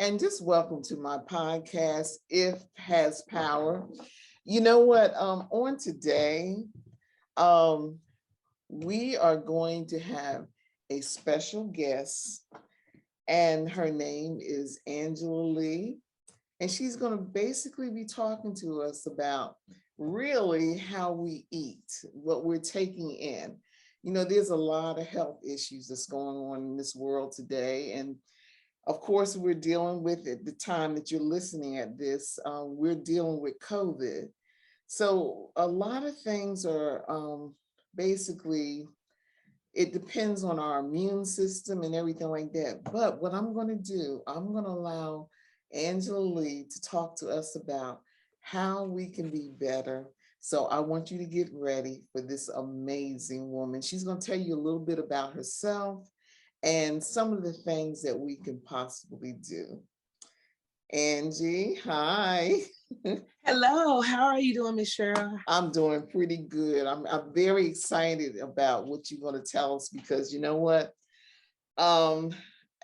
and just welcome to my podcast, If Has Power. You know what? On today, um, we are going to have a special guest, and her name is Angela Lee, and she's going to basically be talking to us about really how we eat, what we're taking in. You know, there's a lot of health issues that's going on in this world today, and of course, we're dealing with at the time that you're listening at this, we're dealing with COVID. So a lot of things are basically, it depends on our immune system and everything like that. But what I'm going to do, I'm going to allow Angela Lee to talk to us about how we can be better. So I want you to get ready for this amazing woman. She's going to tell you a little bit about herself and some of the things that we can possibly do. Angie, hi. Hello, how are you doing, Miss Cheryl? I'm doing pretty good. I'm very excited about what you're going to tell us because you know what? Um,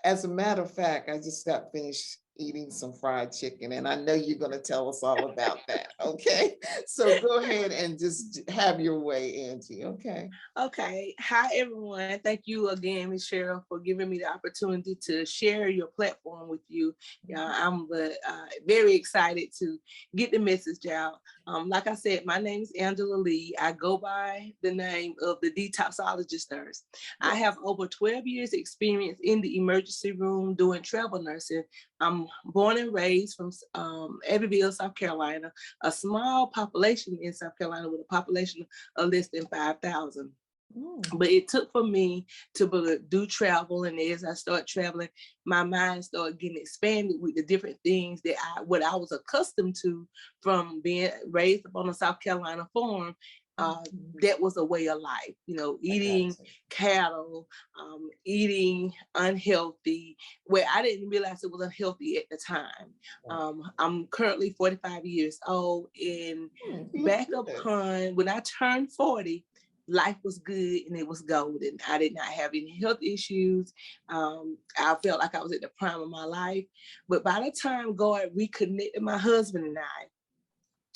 as a matter of fact, I just got finished eating some fried chicken, and I know you're going to tell us all about that. Okay, so go ahead and just have your way, Angie. Okay. Okay, hi everyone. Thank you again, Miss Cheryl, for giving me the opportunity to share your platform with you. I'm very excited to get the message out. Like I said, my name is Angela Lee. I go by the name of the detoxologist nurse. I have over 12 years experience in the emergency room doing travel nursing. I'm born and raised from Abbeville, South Carolina, a small population in South Carolina with a population of less than 5,000. But it took for me to do travel, and as I started traveling, my mind started getting expanded with the different things that what I was accustomed to from being raised up on a South Carolina farm. That was a way of life, eating cattle, eating unhealthy, where I didn't realize it was unhealthy at the time. I'm currently 45 years old, and back upon when I turned 40, life was good and it was golden. I did not have any health issues. I felt like I was at the prime of my life. But by the time God reconnected my husband and I,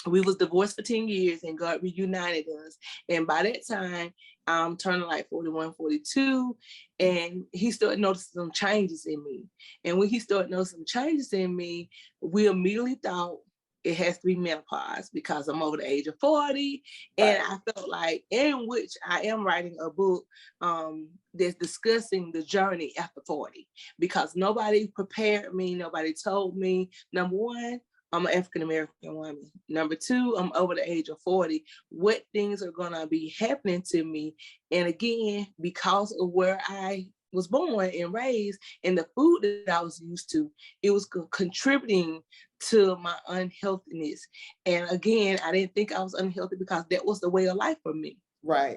we was divorced for 10 years and God reunited us. And by that time, I'm turning like 41, 42, and he started noticing some changes in me. And when he started noticing some changes in me, we immediately thought, it has to be menopause because I'm over the age of 40. And I felt like, in which I am writing a book that's discussing the journey after 40, because nobody prepared me. Nobody told me, number one, I'm an African-American woman. Number two, I'm over the age of 40. What things are gonna be happening to me? And again, because of where I was born and raised and the food that I was used to, it was contributing to my unhealthiness. And again, I didn't think I was unhealthy because that was the way of life for me. Right.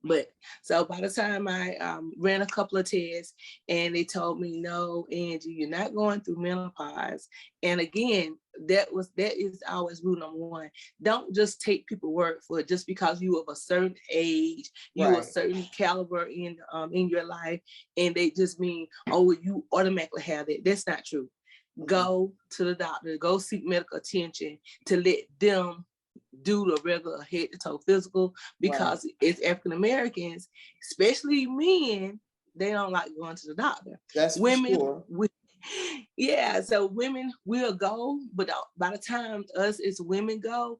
But so by the time I ran a couple of tests, and they told me, no, Angie, you're not going through menopause. And again, that is always rule number one. Don't just take people's word for it just because you of a certain age, you a certain caliber in your life, and they just mean, oh, you automatically have that. That's not true. Go to the doctor, go seek medical attention to let them do the regular head to toe physical, because it's African Americans, especially men, they don't like going to the doctor. That's women. For sure. So women will go, but by the time us as women go,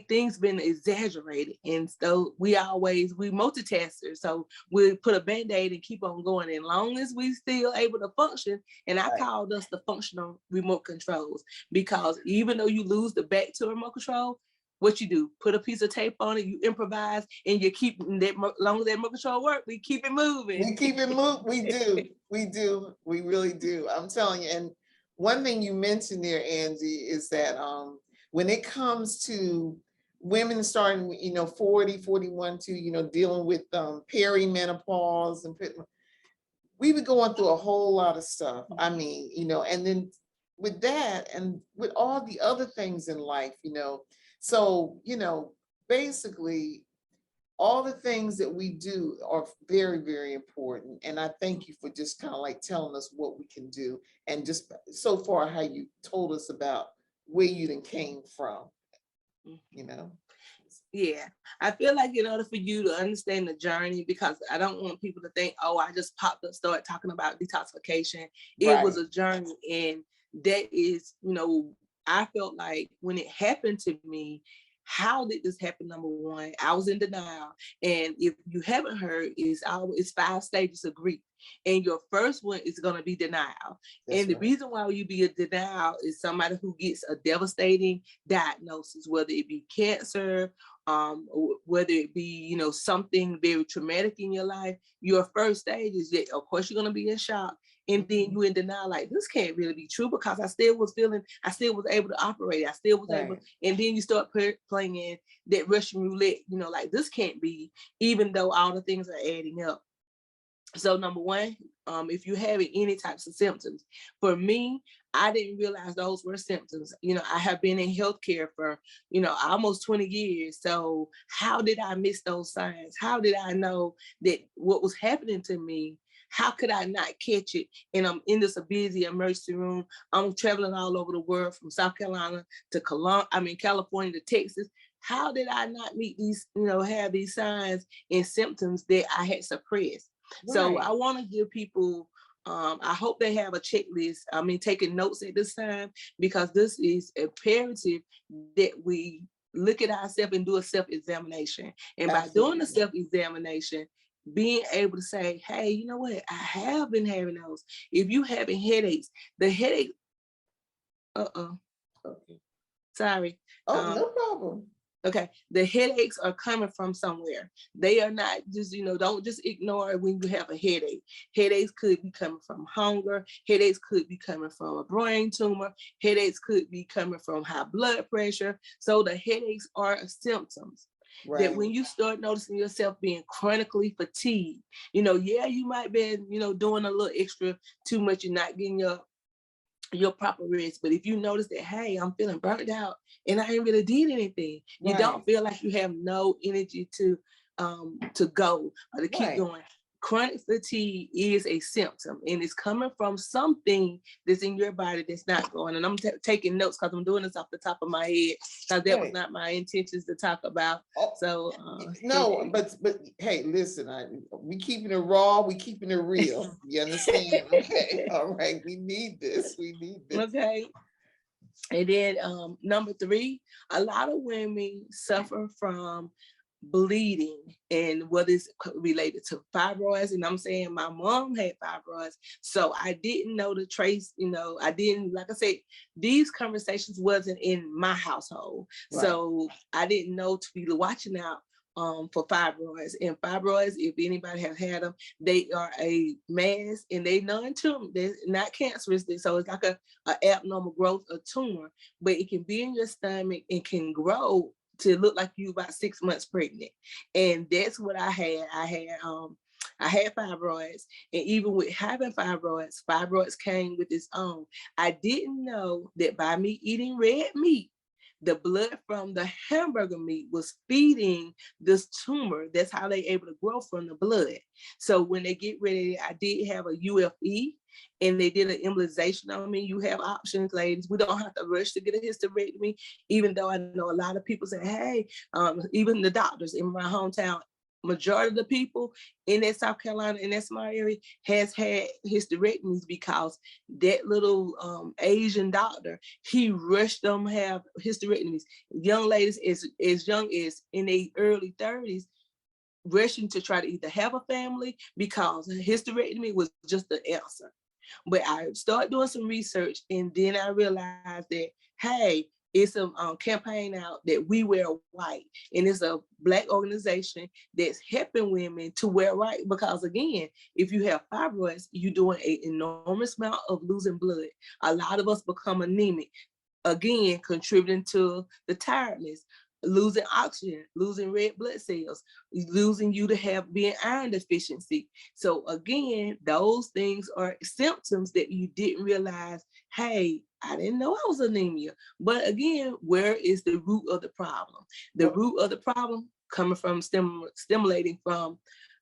things been exaggerated, and so we multitaskers, so we put a band-aid and keep on going. And long as we still able to function, and I called us the functional remote controls, because even though you lose the back to a remote control, what you do, put a piece of tape on it, you improvise, and you keep that. Long as that remote control work, we keep it moving. We keep it moving. We do. We really do. I'm telling you. And one thing you mentioned there, Angie, is that when it comes to women starting, 40, 41 to, dealing with perimenopause, and we were going through a whole lot of stuff. I mean, and then with that and with all the other things in life, so, basically all the things that we do are very, very important. And I thank you for just kind of like telling us what we can do, and just so far how you told us about where you then came from, you know. Yeah, I feel like in order for you to understand the journey, because I don't want people to think, oh, I just popped up, started talking about detoxification. It was Right. a journey, and that is, I felt like when it happened to me, how did this happen? Number one, I was in denial, and if you haven't heard, it's 5 stages of grief, and your first one is going to be denial. That's And the right. reason why you be a denial is somebody who gets a devastating diagnosis, whether it be cancer, whether it be, something very traumatic in your life. Your first stage is that, of course, you're going to be in shock. And then you in denial, like, this can't really be true, because I still was able to operate. I still was able, Right. and then you start playing that Russian roulette, like, this can't be, even though all the things are adding up. So number one, if you're having any types of symptoms, for me, I didn't realize those were symptoms. I have been in healthcare for, almost 20 years. So how did I miss those signs? How did I know that what was happening to me? How could I not catch it? And I'm in this busy emergency room. I'm traveling all over the world, from South Carolina to California to Texas. How did I not meet these, have these signs and symptoms that I had suppressed? Right. So I want to give people, I hope they have a checklist. Taking notes at this time, because this is imperative that we look at ourselves and do a self-examination. And by doing the self-examination, being able to say, hey, you know what? I have been having those. If you having headaches, the headache, okay. Sorry. Oh, no problem. Okay, the headaches are coming from somewhere. They are not just, don't just ignore it when you have a headache. Headaches could be coming from hunger. Headaches could be coming from a brain tumor. Headaches could be coming from high blood pressure. So the headaches are symptoms. Right. That when you start noticing yourself being chronically fatigued, you might be, doing a little extra too much. You're not getting your proper rest. But if you notice that, hey, I'm feeling burnt out and I ain't really did anything, you don't feel like you have no energy to go or to keep going. Chronic fatigue is a symptom, and it's coming from something that's in your body that's not going. And I'm taking notes because I'm doing this off the top of my head, because that was not my intentions to talk about. So no, but hey, listen, we keeping it raw, we keeping it real. You understand? Okay, all right, we need this. Okay. And then number 3, a lot of women suffer from bleeding, and what is related to fibroids. And I'm saying my mom had fibroids, so I didn't know the trace. I didn't, like I said, these conversations wasn't in my household, so I didn't know to be watching out for fibroids. And fibroids, if anybody has had them, they are a mass, and they non-tumor, they're not cancerous. So it's like a abnormal growth, a tumor, but it can be in your stomach and can grow to look like you about 6 months pregnant. And that's what I had. I had fibroids, and even with having fibroids came with its own. I didn't know that by me eating red meat, the blood from the hamburger meat was feeding this tumor. That's how they able to grow, from the blood. So when they get ready, I did have a UFE, and they did an embolization on me. You have options, ladies. We don't have to rush to get a hysterectomy, even though I know a lot of people say, hey, even the doctors in my hometown, majority of the people in that South Carolina, in that small area, has had hysterectomies, because that little Asian doctor, he rushed them to have hysterectomies. Young ladies as young as in their early 30s, rushing to try to either have a family, because hysterectomy was just the answer. But I started doing some research, and then I realized that, hey, it's a campaign out that We Wear White, and it's a Black organization that's helping women to wear white, because again, if you have fibroids, you're doing an enormous amount of losing blood. A lot of us become anemic, again, contributing to the tiredness, losing oxygen, losing red blood cells, losing you to have being iron deficiency. So again, those things are symptoms that you didn't realize, hey, I didn't know I was anemia. But again, where is the root of the problem? The Well, root of the problem coming from stimulating from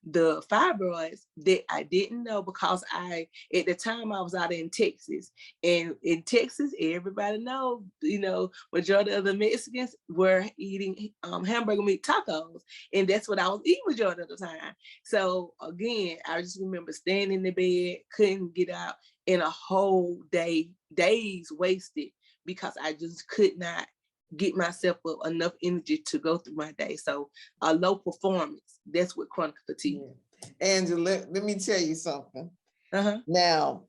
the fibroids that I didn't know, because at the time I was out in Texas, and in Texas, everybody knows, majority of the Mexicans were eating hamburger meat tacos, and that's what I was eating majority of the time. So again, I just remember staying in the bed, couldn't get out, and a whole days wasted because I just could not get myself up enough energy to go through my day. So a low performance, that's what chronic fatigue. yeah. Angela, let me tell you something. Uh-huh. Now,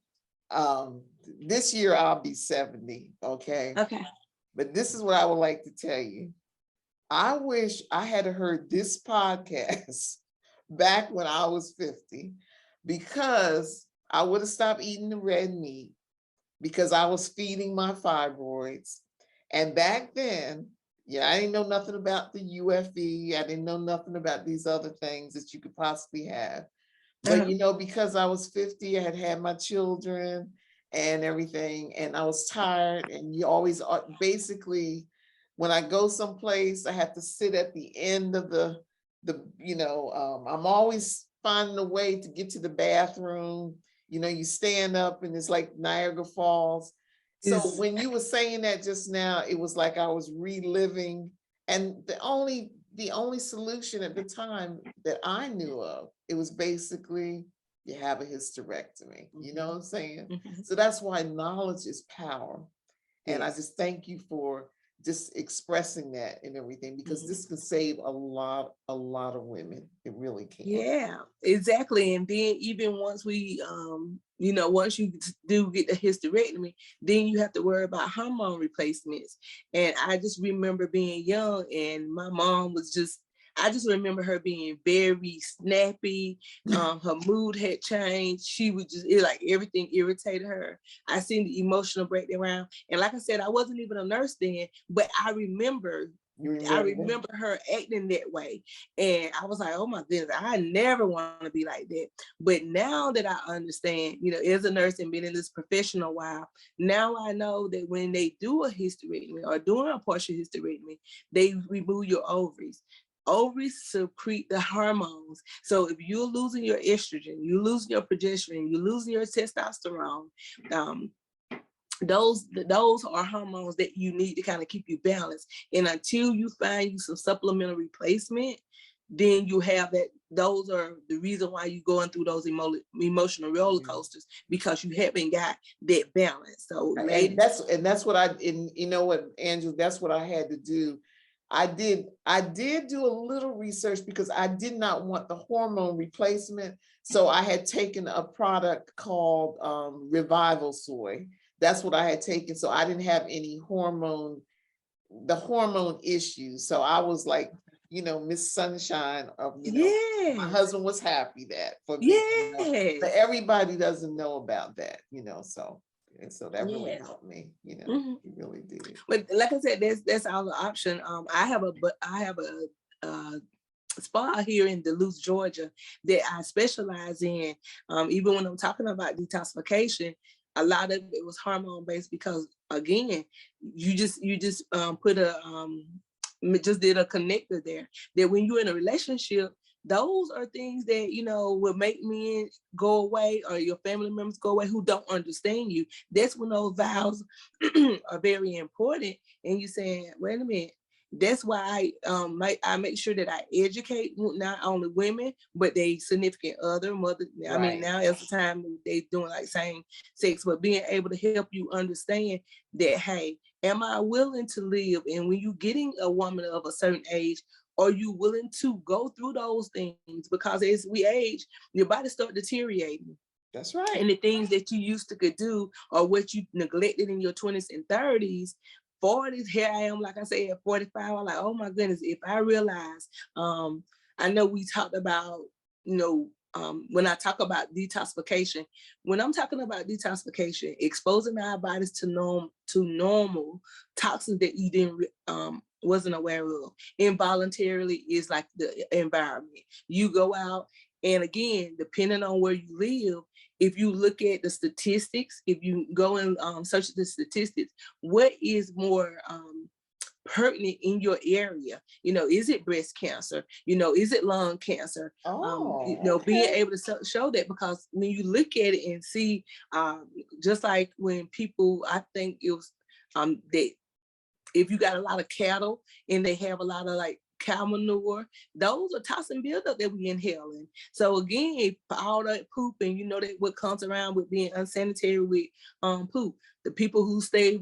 this year I'll be 70, okay? Okay. But this is what I would like to tell you. I wish I had heard this podcast back when I was 50, because I would have stopped eating the red meat, because I was feeding my fibroids. And back then, yeah, I didn't know nothing about the UFE. I didn't know nothing about these other things that you could possibly have. But, because I was 50, I had had my children and everything, and I was tired. And you always, basically, when I go someplace, I have to sit at the end of I'm always finding a way to get to the bathroom. You stand up and it's like Niagara Falls. So when you were saying that just now, it was like I was reliving. And the only solution at the time that I knew of, it was basically you have a hysterectomy. You know what I'm saying? Mm-hmm. So that's why knowledge is power. And I just thank you for just expressing that and everything, because this can save a lot of women. It really can. Yeah, exactly. And then even once we, once you do get the hysterectomy, then you have to worry about hormone replacements. And I just remember being young, and my mom was I just remember her being very snappy. Her mood had changed. She would like everything irritated her. I seen the emotional breakdown. And like I said, I wasn't even a nurse then, but I remember her acting that way. And I was like, oh my goodness, I never want to be like that. But now that I understand, as a nurse and been in this profession a while, now I know that when they do a hysterectomy or doing a partial hysterectomy, they remove your ovaries. Ovaries secrete the hormones. So if you're losing your estrogen, you're losing your progesterone, you're losing your testosterone, those are hormones that you need to kind of keep you balanced. And until you find you some supplemental replacement, then you have that. Those are the reason why you're going through those emotional roller coasters, because you haven't got that balance. So ladies, that's what you know what, Angela, that's what I had to do. I did do a little research, because I did not want the hormone replacement. So I had taken a product called Revival Soy. That's what I had taken. So I didn't have any hormone issues. So I was like, Miss Sunshine of, my husband was happy that for me. But everybody doesn't know about that, so that really helped me, it really did. But like I said, that's our option. I have a spa here in Duluth, Georgia, that I specialize in. Even when I'm talking about detoxification, a lot of it was hormone based, because again, you just put just did a connector there, that when you're in a relationship, those are things that, will make men go away, or your family members go away who don't understand you. That's when those vows are very important. And you're saying, wait a minute, that's why I make sure that I educate not only women, but they significant other, mother. Right. I mean, now is the time they doing like same sex, but being able to help you understand that, hey, am I willing to live? And when you're getting a woman of a certain age, are you willing to go through those things? Because as we age, your body starts deteriorating. That's right. And the things that you used to could do, or what you neglected in your 20s and 30s, 40s, here I am, like I said, at 45, I'm like, oh my goodness, if I realize, I know we talked about, when I talk about detoxification, when I'm talking about detoxification, exposing our bodies to normal toxins that you didn't, wasn't aware of. Involuntarily is like the environment. You go out And again, depending on where you live, if you look at the statistics, if you go and search the statistics, what is more pertinent in your area? Is it breast cancer? Is it lung cancer? Being able to show that, because when you look at it and see, just like when people, I think it was that if you got a lot of cattle and they have a lot of like cow manure, those are toxin buildup that we inhaling. So again, all that poop, and that what comes around with being unsanitary with poop, the people who stay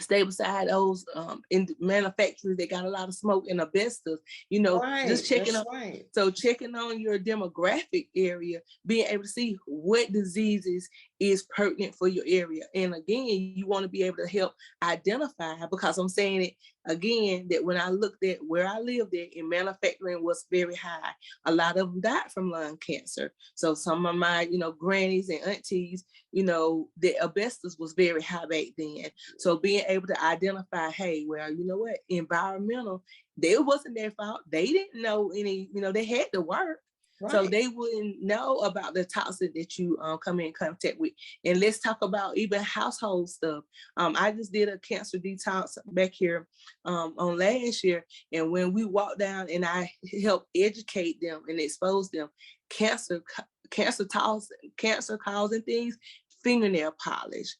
beside those in manufacturers that got a lot of smoke and asbestos, just checking on. Right. So checking on your demographic area, being able to see what diseases is pertinent for your area. And again, you want to be able to help identify, because I'm saying it again, that when I looked at where I lived at, in manufacturing was very high. A lot of them died from lung cancer. So some of my, grannies and aunties, the asbestos was very high back then. So being able to identify, hey, well, you know what, environmental, they wasn't their fault. They didn't know any, they had to work. Right. So they wouldn't know about the toxin that you come in contact with. And let's talk about even household stuff. I just did a cancer detox back here on last year. And when we walked down and I helped educate them and expose them, cancer causing things, fingernail polish,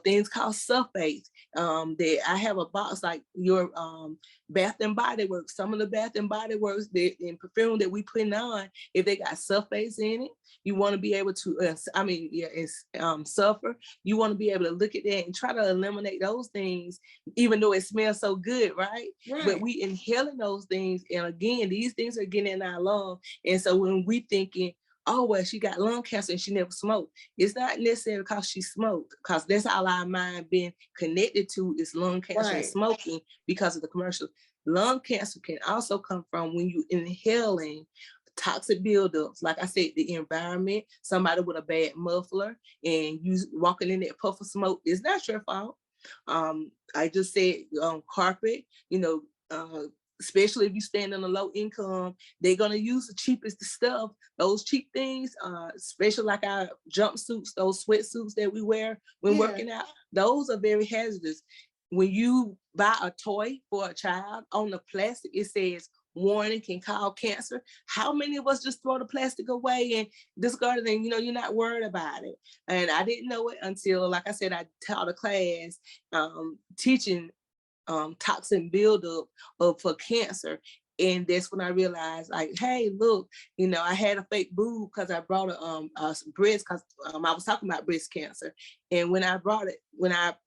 things called sulfates. That I have a box like your Bath and Body Works. Some of the Bath and Body Works in perfume that we put on, if they got sulfates in it, you want to be able to, it's sulfur. You want to be able to look at that and try to eliminate those things, even though it smells so good, right? But we inhaling those things, and again, these things are getting in our lungs. And so when we thinking, oh, well, she got lung cancer and she never smoked, it's not necessarily because she smoked, because that's all our mind been connected to, is lung cancer and smoking because of the commercials. Lung cancer can also come from when you inhaling toxic buildups. Like I said, the environment, somebody with a bad muffler and you walking in that puff of smoke, is not your fault. I just said carpet, especially if you stand on a low income, they're going to use the cheapest stuff. Those cheap things, especially like our jumpsuits, those sweatsuits that we wear when working out, those are very hazardous. When you buy a toy for a child, on the plastic, it says, warning, can cause cancer. How many of us just throw the plastic away and discard it, and you're not worried about it? And I didn't know it until, like I said, I taught a class teaching toxin buildup for cancer. And that's when I realized, like, hey, look, I had a fake boob because I brought a breast, because I was talking about breast cancer. And when I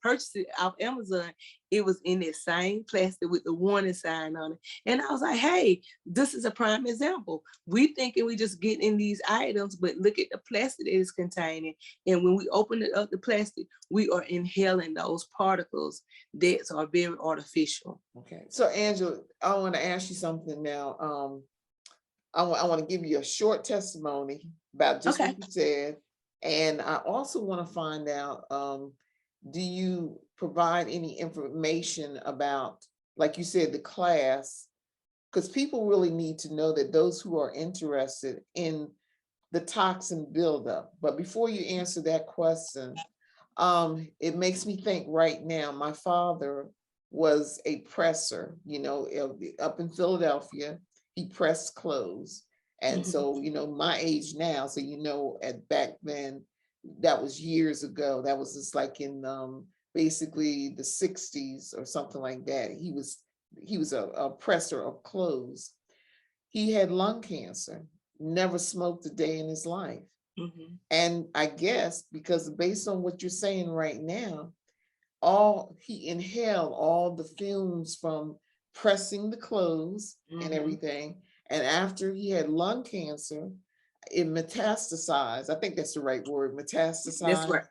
purchased it off Amazon, it was in that same plastic with the warning sign on it. And I was like, hey, this is a prime example. We thinking we just get in these items, but look at the plastic that it's containing. And when we open it up, the plastic, we are inhaling those particles that are very artificial. Okay. So Angela, I want to ask you something now. I want to give you a short testimony about just what you said. And I also want to find out, do you provide any information about, like you said, the class? Because people really need to know that, those who are interested in the toxin buildup. But before you answer that question, it makes me think right now, my father was a presser, up in Philadelphia. He pressed clothes. And so, my age now, so, at back then, that was years ago. That was just like in basically the 60s or something like that. He was a presser of clothes. He had lung cancer, never smoked a day in his life. And I guess because based on what you're saying right now, he inhaled all the fumes from pressing the clothes and everything. And after he had lung cancer, it metastasized. I think that's the right word, metastasized. That's right.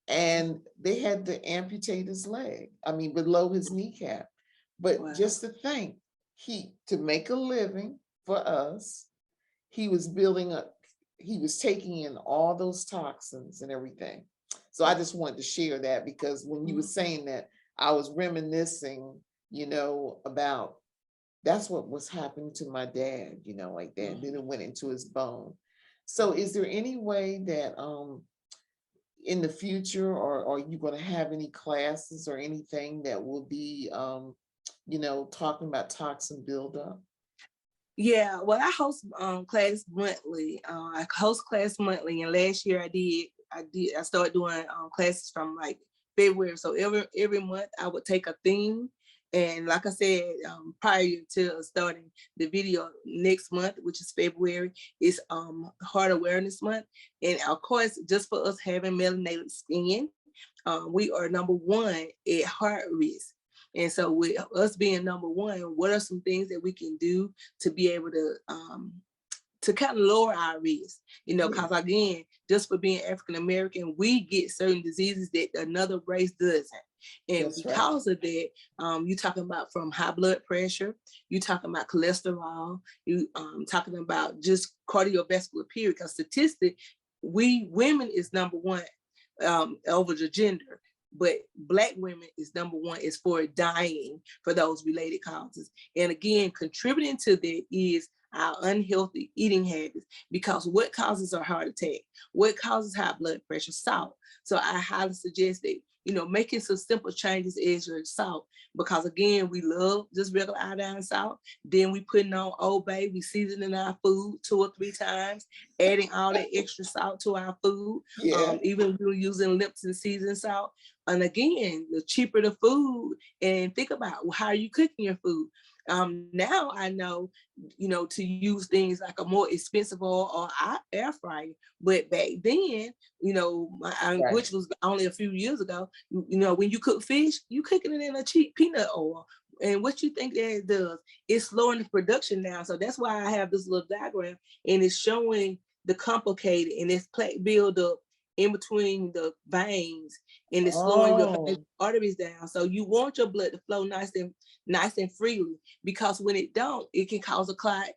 And they had to amputate his leg, below his kneecap. But just to think, to make a living for us, he was taking in all those toxins and everything. So I just wanted to share that, because when you were saying that, I was reminiscing, about That's what was happening to my dad, like that. Then it went into his bone. So is there any way that in the future, or are you going to have any classes or anything that will be talking about toxin buildup? Yeah, well, I host class monthly. I host class monthly, and last year I started doing classes from like February. So every month I would take a theme, and like I said, prior to starting the video next month, which is February, is Heart Awareness Month, and of course, just for us having melanated skin, we are number one at heart risk. And so with us being number one, what are some things that we can do to be able to kind of lower our risk? Because again, just for being African American, we get certain diseases that another race doesn't. And That's because of that, you talking about from high blood pressure, you talking about cholesterol, you talking about just cardiovascular period. Because statistic, we women is number one over the gender, but Black women is number one as for dying for those related causes. And again, contributing to that is our unhealthy eating habits, because what causes a heart attack? What causes high blood pressure? Salt. So I highly suggest that, making some simple changes as your salt, because again, we love just regular iodine salt. Then we putting on Old Bay, we seasoning our food 2 or 3 times, adding all that extra salt to our food. Even we were using Lipton seasoned salt. And again, the cheaper the food, and think about how are you cooking your food. Now I know, to use things like a more expensive oil or air fryer. But back then, which was only a few years ago, when you cook fish, you cooking it in a cheap peanut oil. And what you think that it does, it's slowing the production down. So that's why I have this little diagram, and it's showing the complicated and it's plaque buildup in between the veins, and it's slowing your arteries down. So you want your blood to flow nice and freely, because when it don't, it can cause a clot,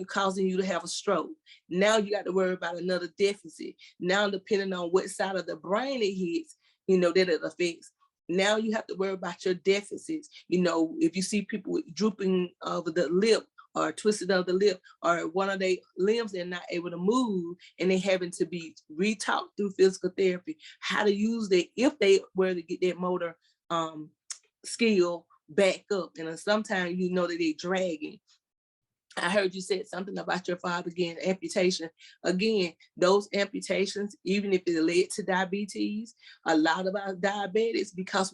causing you to have a stroke. Now you got to worry about another deficit. Now, depending on what side of the brain it hits, that it affects. Now you have to worry about your deficits. If you see people with drooping of the lip, or twisted of the lip, or one of their limbs they're not able to move, and they having to be re-taught through physical therapy how to use that, if they were to get that motor skill back up. And sometimes that they're dragging. I heard you said something about your father getting amputation. Again, those amputations, even if it led to diabetes, a lot of our diabetics, because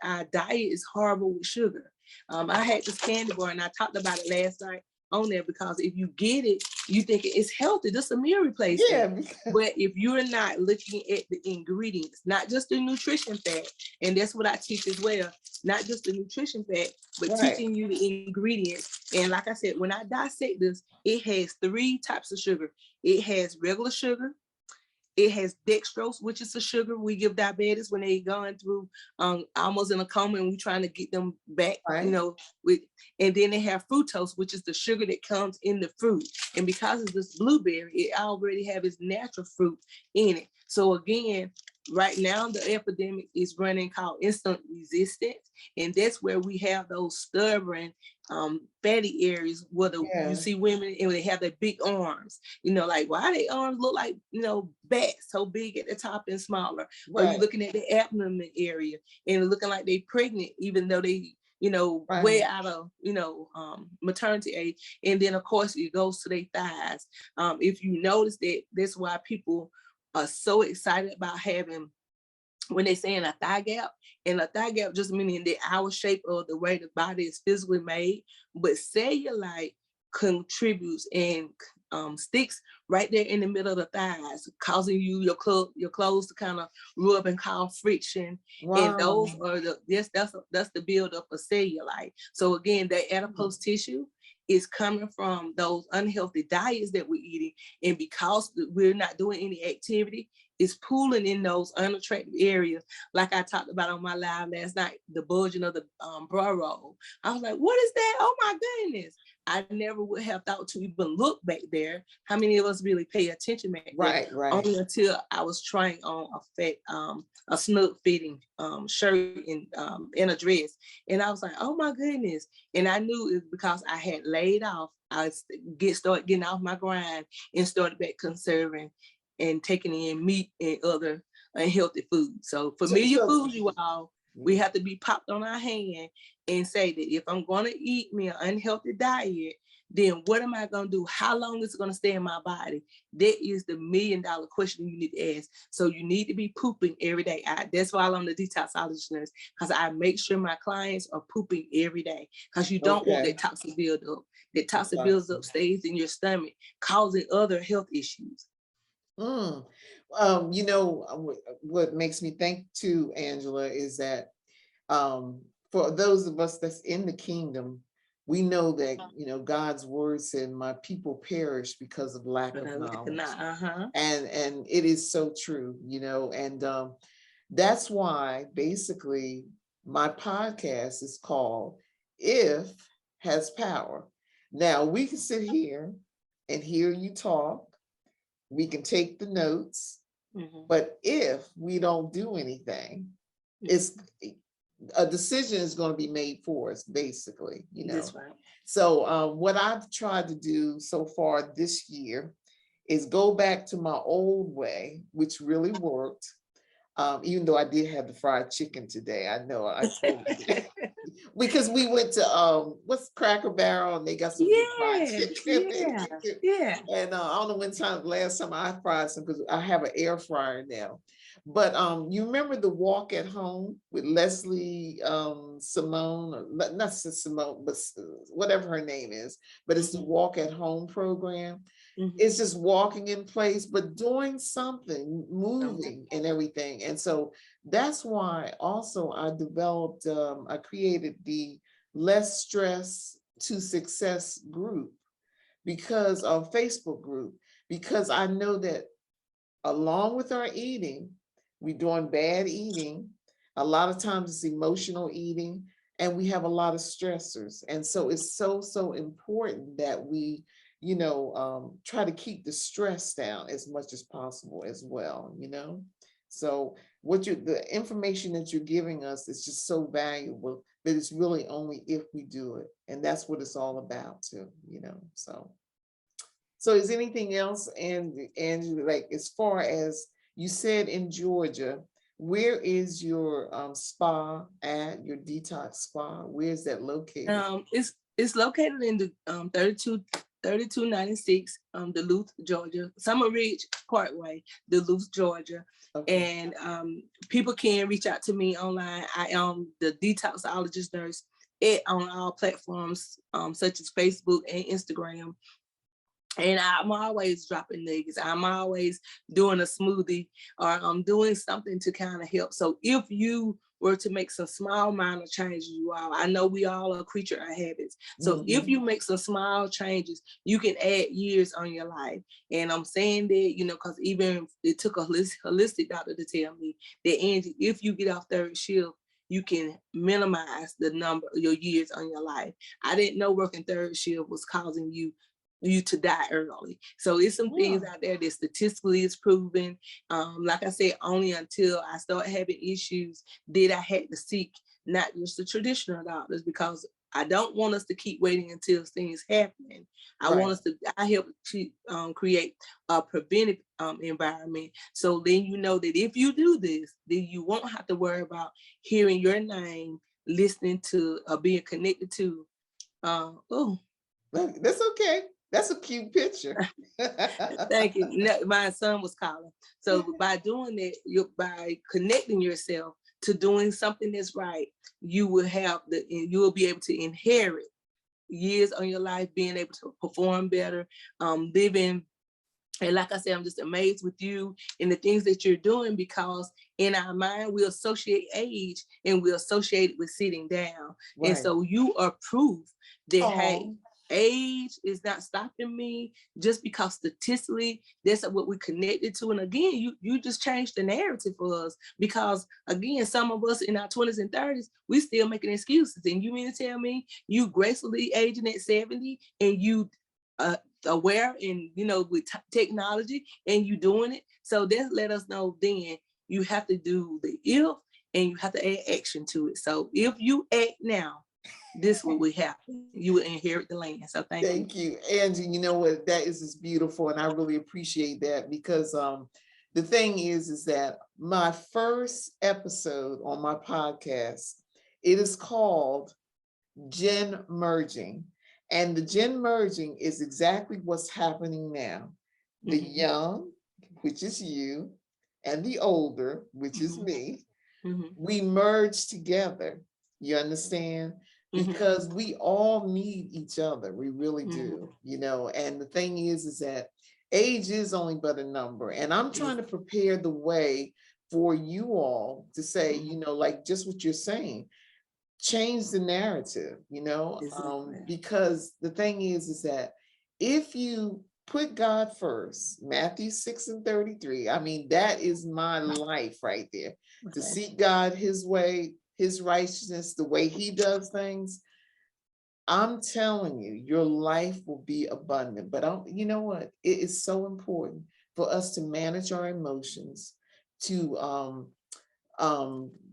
our diet is horrible with sugar. I had this candy bar, and I talked about it last night on there, because if you get it, you think it's healthy. This is a meal replacement. Yeah. But if you're not looking at the ingredients, not just the nutrition fact, and that's what I teach as well, not just the nutrition fact, but teaching you the ingredients. And like I said, when I dissect this, it has 3 types of sugar. It has regular sugar. It has dextrose, which is a sugar we give diabetics when they going through almost in a coma, and we trying to get them back, and then they have fructose, which is the sugar that comes in the fruit. And because it's this blueberry, it already have its natural fruit in it. So again, right now the epidemic is running called insulin resistance, and that's where we have those stubborn fatty areas where you see women and they have their big arms, like why their arms look like bats, so big at the top and smaller. Or you looking at the abdomen area and looking like they pregnant, even though they way out of maternity age. And then of course it goes to their thighs. If you notice that, that's why people are so excited about having, when they saying a thigh gap, and a thigh gap just meaning the our shape of the way the body is physically made, but cellulite contributes and sticks right there in the middle of the thighs, causing your clothes to kind of rub and cause friction. And those are that's the buildup of cellulite. So again, the adipose tissue is coming from those unhealthy diets that we're eating, and because we're not doing any activity, it's pooling in those unattractive areas. Like I talked about on my live last night, the bulging of the bra roll. I was like, what is that? Oh my goodness. I never would have thought to even look back there. How many of us really pay attention back there? Right. Only until I was trying on a snug fitting shirt and a dress, and I was like, oh my goodness! And I knew it was because I had laid off. I started getting off my grind and started back conserving and taking in meat and other unhealthy food. So familiar foods, you all, we have to be popped on our hand and say that if I'm going to eat me an unhealthy diet, then what am I going to do? How long is it going to stay in my body? That is the $1 million question you need to ask. So you need to be pooping every day. That's why I'm the detoxologist nurse, because I make sure my clients are pooping every day, because you don't want that toxic buildup. That toxic builds up, stays in your stomach, causing other health issues. You know, what makes me think too, Angela, is that for those of us that's in the kingdom, we know that, you know, God's word said, my people perish because of lack of knowledge. And it is so true, you know, and that's why basically my podcast is called If Has Power. Now we can sit here and hear you talk. We can take the notes, but if we don't do anything, it's a decision is going to be made for us, basically, you know. That's right. So what I've tried to do so far this year is go back to my old way, which really worked. Even though I did have the fried chicken today, I know I told you. Because we went to what's Cracker Barrel, and they got some good fried chicken. And I don't know last time I fried some, because I have an air fryer now. But you remember the walk at home with Leslie Simone, or not Simone, but whatever her name is. But it's the walk at home program. It's just walking in place, but doing something, moving and everything. And so that's why also I developed, I created the Less Stress to Success group, because of Facebook group, because I know that along with our eating, we're doing bad eating. A lot of times it's emotional eating, and we have a lot of stressors. And so it's so important that we, you know, try to keep the stress down as much as possible as well, you know. So the information that you're giving us is just so valuable, but it's really only if we do it. And that's what it's all about too, you know. So is anything else, Angie, like as far as you said in Georgia, where is your spa at, your detox spa? Where is that located? It's located in the 3296 Duluth, Georgia, Summer Ridge Parkway, Duluth, Georgia. And people can reach out to me online. I am the detoxologist nurse on all platforms, such as Facebook and Instagram. And I'm always dropping nuggets. I'm always doing a smoothie, or I'm doing something to kind of help. So if you were to make some small minor changes, you all, I know we all are a creature of habits. So if you make some small changes, you can add years on your life. And I'm saying that, you know, because even it took a holistic doctor to tell me that, Angie, if you get off third shift, you can minimize the number of your years on your life. I didn't know working third shift was causing you to die early. So it's some things out there that statistically is proven. Like I said, only until I started having issues did I had to seek not just the traditional doctors, because I don't want us to keep waiting until things happen. I want us to, I help to create a preventive environment. So then you know that if you do this, then you won't have to worry about hearing your name, listening to, being connected to, that's okay. That's a cute picture. Thank you. My son was calling. So by doing that, by connecting yourself to doing something that's right, you will be able to inherit years on your life, being able to perform better, living. And like I said, I'm just amazed with you and the things that you're doing, because in our mind, we associate age and we associate it with sitting down. And so you are proof that, hey, age is not stopping me just because statistically that's what we connected to. And again, you just changed the narrative for us, because again, some of us in our 20s and 30s, we still making excuses. And you mean to tell me you gracefully aging at 70 and you aware and with technology and you doing it? So that let us know then you have to do the if and you have to add action to it. So if you act now, this will happen. You will inherit the land. So thank you, Angie. You know what? That is just beautiful, and I really appreciate that, because the thing is that my first episode on my podcast, it is called Gen Merging, and the Gen Merging is exactly what's happening now. The young, which is you, and the older, which is me, we merge together. You understand? Because we all need each other. We really do, and the thing is that age is only but a number. And I'm trying to prepare the way for you all to say, like just what you're saying, change the narrative, because the thing is that if you put God first, Matthew 6:33, I mean, that is my life right there. To seek God, his way, his righteousness, the way he does things, I'm telling you, your life will be abundant. But you know what? It is so important for us to manage our emotions, to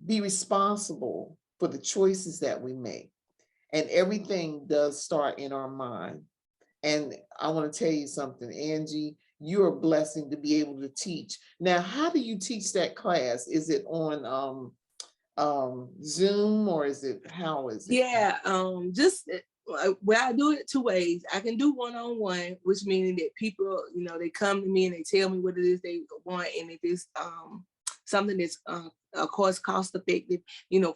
be responsible for the choices that we make. And everything does start in our mind. And I want to tell you something, Angie, you're a blessing to be able to teach. Now, how do you teach that class? Is it on Zoom, or how is it? Yeah, just well, I do it two ways. I can do one-on-one, which meaning that people, they come to me and they tell me what it is they want, and if it's something that's of course cost effective,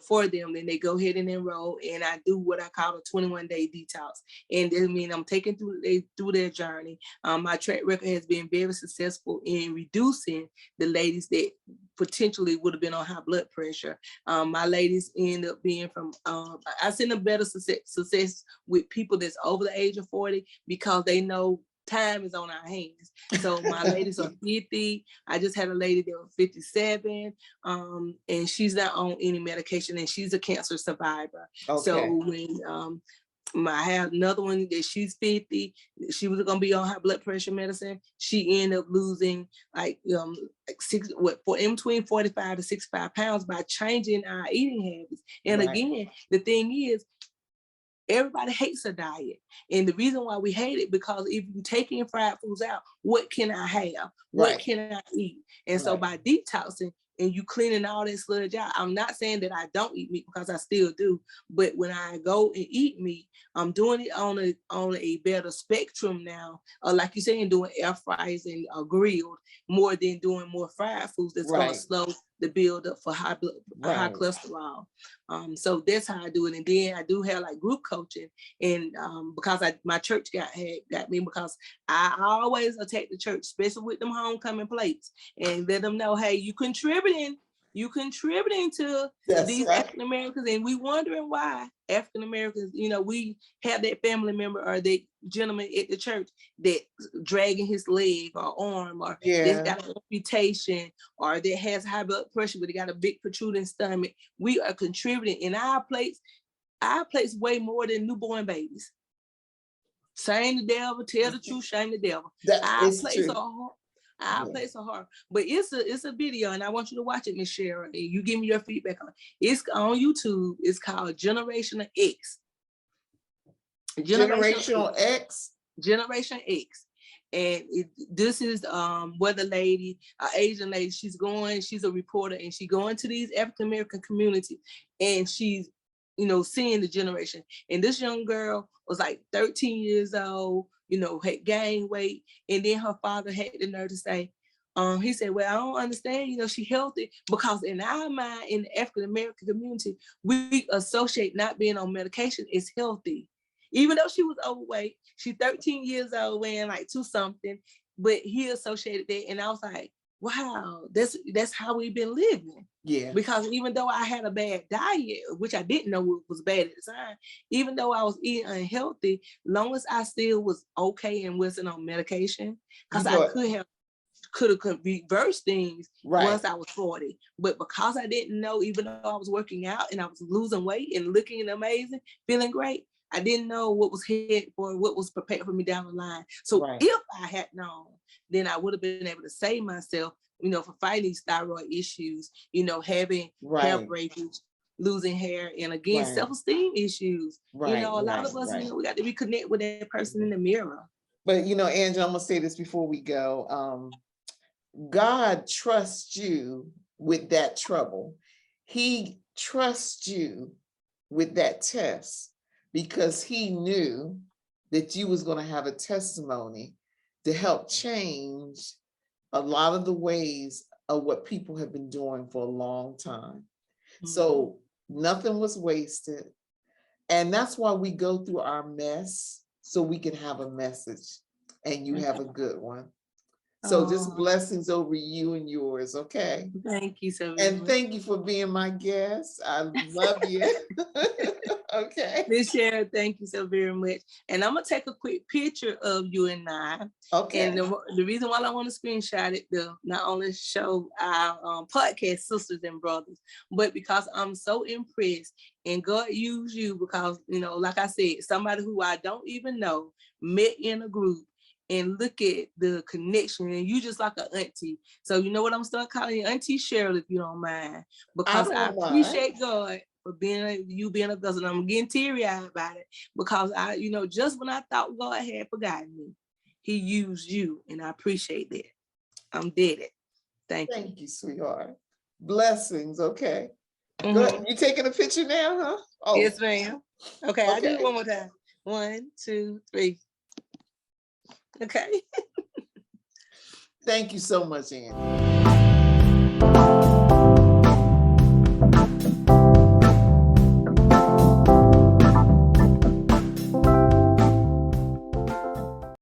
for them, then they go ahead and enroll. And I do what I call a 21-day detox, and that means I'm taking through their journey. My track record has been very successful in reducing the ladies that potentially would have been on high blood pressure. My ladies end up being from, I seen a better success with people that's over the age of 40, because they know time is on our hands. So my ladies are 50. I just had a lady that was 57, and she's not on any medication, and she's a cancer survivor. Okay. So when I have another one that she's 50, she was gonna be on high blood pressure medicine. She ended up losing like in between 45 to 65 pounds by changing our eating habits. And again, the thing is, everybody hates a diet. And the reason why we hate it, because if you take in fried foods out, what can I have? What can I eat? And so by detoxing and you cleaning all that sludge out, I'm not saying that I don't eat meat, because I still do. But when I go and eat meat, I'm doing it on a better spectrum now. Like you're saying, doing air fries and grilled, more than doing more fried foods that's going to slow the build up for high cholesterol. So that's how I do it. And then I do have like group coaching, and because my church got me, because I always attack the church, especially with them homecoming plates, and let them know, hey, you contributing to these African Americans, and we wondering why African Americans, we have that family member or that gentleman at the church that dragging his leg or arm, or that's got an amputation, or that has high blood pressure but they got a big protruding stomach. We are contributing in our plates way more than newborn babies. Shame the devil, tell the truth, shame the devil. Our plates are hard. But it's a video, and I want you to watch it, Miss Cheryl. You give me your feedback on it. It's on YouTube. It's called Generational X. Generational X? Generation X. And this is where the lady, Asian lady, she's a reporter, and she going to these African American communities, and she's seeing the generation. And this young girl was like 13 years old, had gained weight. And then her father had the nerve to say, he said, well, I don't understand, she healthy, because in our mind, in the African American community, we associate not being on medication as healthy. Even though she was overweight, she's 13 years old, weighing like 2 something, but he associated that. And I was like, wow, that's how we've been living. Yeah. Because even though I had a bad diet, which I didn't know was bad at the time, even though I was eating unhealthy, long as I still was okay and wasn't on medication, because I could have reversed things once I was 40. But because I didn't know, even though I was working out and I was losing weight and looking amazing, feeling great, I didn't know what was ahead for what was prepared for me down the line. So if I had known, then I would have been able to save myself, for fighting these thyroid issues, having hair breakage, losing hair, and again, self-esteem issues. A lot of us, we got to reconnect with that person in the mirror. But Angie, I'm gonna say this before we go. God trusts you with that trouble. He trusts you with that test because he knew that you was going to have a testimony to help change a lot of the ways of what people have been doing for a long time. Mm-hmm. So nothing was wasted. And that's why we go through our mess so we can have a message, and you have a good one. So just blessings over you and yours, okay? Thank you so much. And thank you for being my guest. I love you. Okay. Miss Sharon, thank you so very much. And I'm going to take a quick picture of you and I. Okay. And the reason why I want to screenshot it, to not only show our podcast sisters and brothers, but because I'm so impressed, and God used you because, like I said, somebody who I don't even know met in a group, and look at the connection, and you just like an auntie. So you know what I'm start calling you, Auntie Cheryl, if you don't mind, because I appreciate God for being a vessel. And I'm getting teary-eyed about it because I, just when I thought God had forgotten me, he used you, and I appreciate that. I'm dead it. Thank you. Thank you, sweetheart. Blessings. Okay. Good. You taking a picture now, huh? Oh. Yes, ma'am. Okay, I'll do it one more time. 1, 2, 3. Okay. Thank you so much, Angie.